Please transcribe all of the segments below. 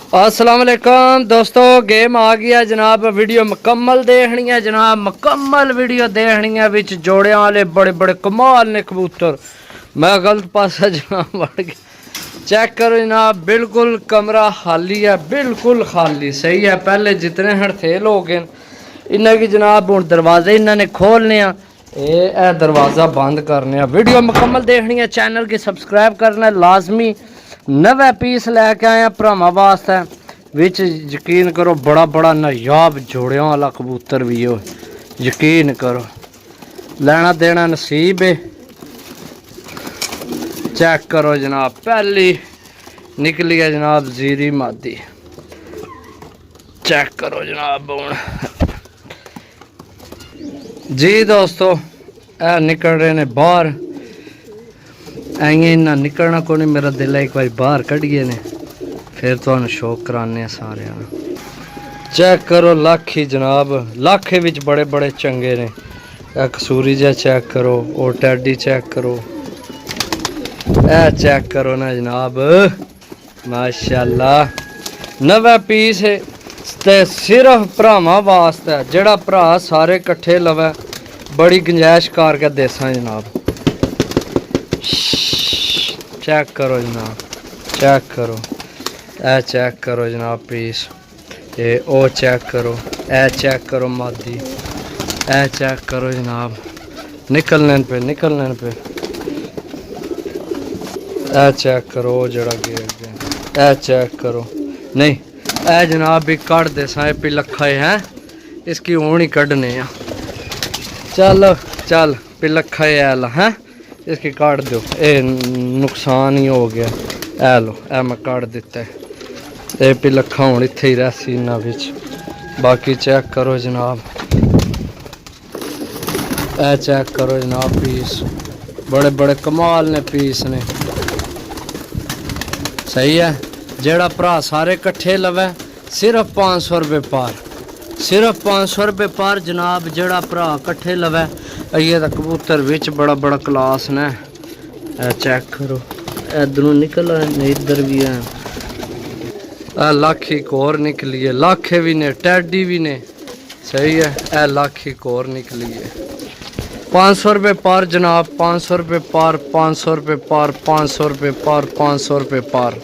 अस्सलाम वालेकुम दोस्तों, गेम आ गया जनाब। वीडियो मुकम्मल देखनी है जनाब, मुकम्मल वीडियो देखनी है। विच जोड़ियां वाले बड़े बड़े कमाल ने कबूतर। मैं गलत पासा जनाब बढ़ गया। चेक करो जनाब, बिल्कुल कमरा खाली है, बिल्कुल खाली। सही है, पहले जितने हड़थेल हो गए इन्हें की जनाब हूँ दरवाजे इन्होंने खोलने ये दरवाज़ा बंद करने। वीडियो मुकम्मल देखनी है, चैनल की सब्सक्राइब करना लाजमी। नवे पीस लैके आए भरावां वास्ते। विच यकीन करो बड़ा बड़ा नायाब जोड़ियां वाला कबूतर भी हो। यकीन करो लेना देना नसीब है। चेक करो जनाब, पहली निकली है जनाब जीरी मादी। चेक करो जनाब हूँ जी दोस्तों, ए निकल रहे ने बाहर। इन्ना निकलना को नहीं, मेरा दिल है एक बार बाहर कढ़िए ने फिर तो शौक कराने सारे। चेक करो लाखी जनाब, लाखे विच बड़े बड़े चंगे ने। कसूरी जा चेक करो, और टैडी चेक करो, ए चेक करो ना जनाब, माशाल्लाह। नवा पीस है ते सिर्फ भरावां वास्ते। जेड़ा भरा सारे कट्ठे लवे बड़ी गुंजाइश करके देसा जनाब। चेक करो जनाब, चेक करो, ए चेक करो जनाब पीस। ये ओ चेक करो, ए चेक करो मादी, ए चेक करो जनाब। निकलने पे निकलने पे ए चेक करो जड़ा गया। ए चेक करो, नहीं ए जनाब भी कट दे सा पिलखा है, इसकी ऊन ही कढ़ने। चल चल पिलखा है हैं, इसकी काट दो। ये नुकसान ही हो गया। ए लो ए मैं काट दिता है। ये पिलखा हूँ इत्थे ही रहसी इन्हां विच। बाकी चेक करो जनाब, ए चेक करो जनाब पीस। बड़े बड़े कमाल ने पीस ने। सही है, जेड़ा भरा सारे कट्ठे लवे सिर्फ 500 रुपये पार। सिर्फ 500 रुपये पार जनाब। जेड़ा भरा कट्ठे लवे। ये तो कबूतर विच बड़ा बड़ा क्लास ने। चेक करो, इधरों निकल आए, इधर भी है। लाखी कोर निकली है, लाखे भी ने, टैडी भी ने। सही है, ए लाखी कोर निकली है। 500 रुपये पार जनाब, 500 रुपये पार, 500 रुपये पार, 500 रुपये पार, 500 रुपये पार।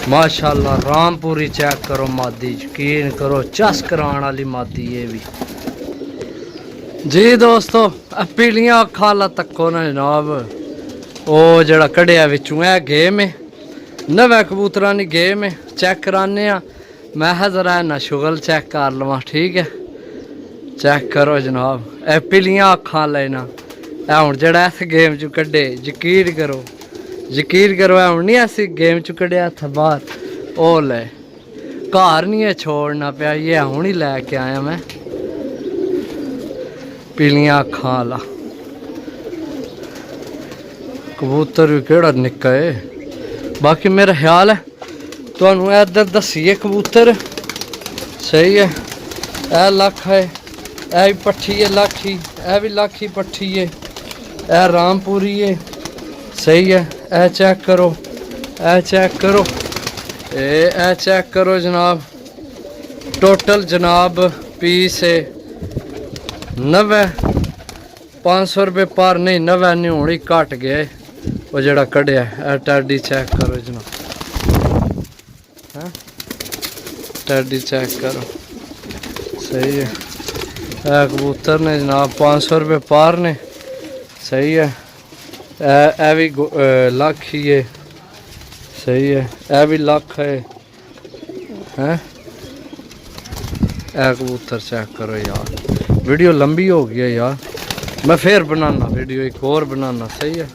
माशाल्लाह रामपुरी चेक करो मादी, यकीन करो चस कराने वाली मादी ये भी जी दोस्तों। पीलियां अखा वाला तको ना जनाब, ओ जड़ा कढ़िया विचों है गेम है। नवे कबूतरां दी गेम है। चेक कराने मैं जरा ना शुगल चेक कर लवां, ठीक है। चेक करो जनाब, ए पीलियां अखा लेना ए हुण जड़ा इस गेम चो कड्डे। यकीन करो, यकीन करो ए हुण नहीं ऐसी गेम चो कड्डिया था बाहर। ओ ले घर नहीं है छोड़ना पिया, ये हुण ही लैके आया मैं। पीलियां अखां वाला कबूतर भी केड़ा निक्का है। बाकी मेरा ख्याल है तुहानू इधर दसीए कबूतर। सही है, ए लख है, ए भी पट्ठी है लाखी, ए भी लाखी पट्ठी है, ए रामपुरी है। सही है, ए चेक करो, ए चेक करो, ए चेक करो जनाब। टोटल जनाब पीस है 90। 500 रुपये पार नहीं, 90 नहीं होनी, घट गया वो जड़ा कढ़िया। ए टैडी चेक करो जनाब, टैडी चेक करो। सही है, ए कबूतर ने जनाब 500 रुपये पार ने। सही है, ए भी लख ही है। सही है, ए भी लख है हैं। ए कबूतर चेक करो यार। वीडियो लंबी हो गई है यार, मैं फिर बनाना वीडियो एक और बनाना। सही है।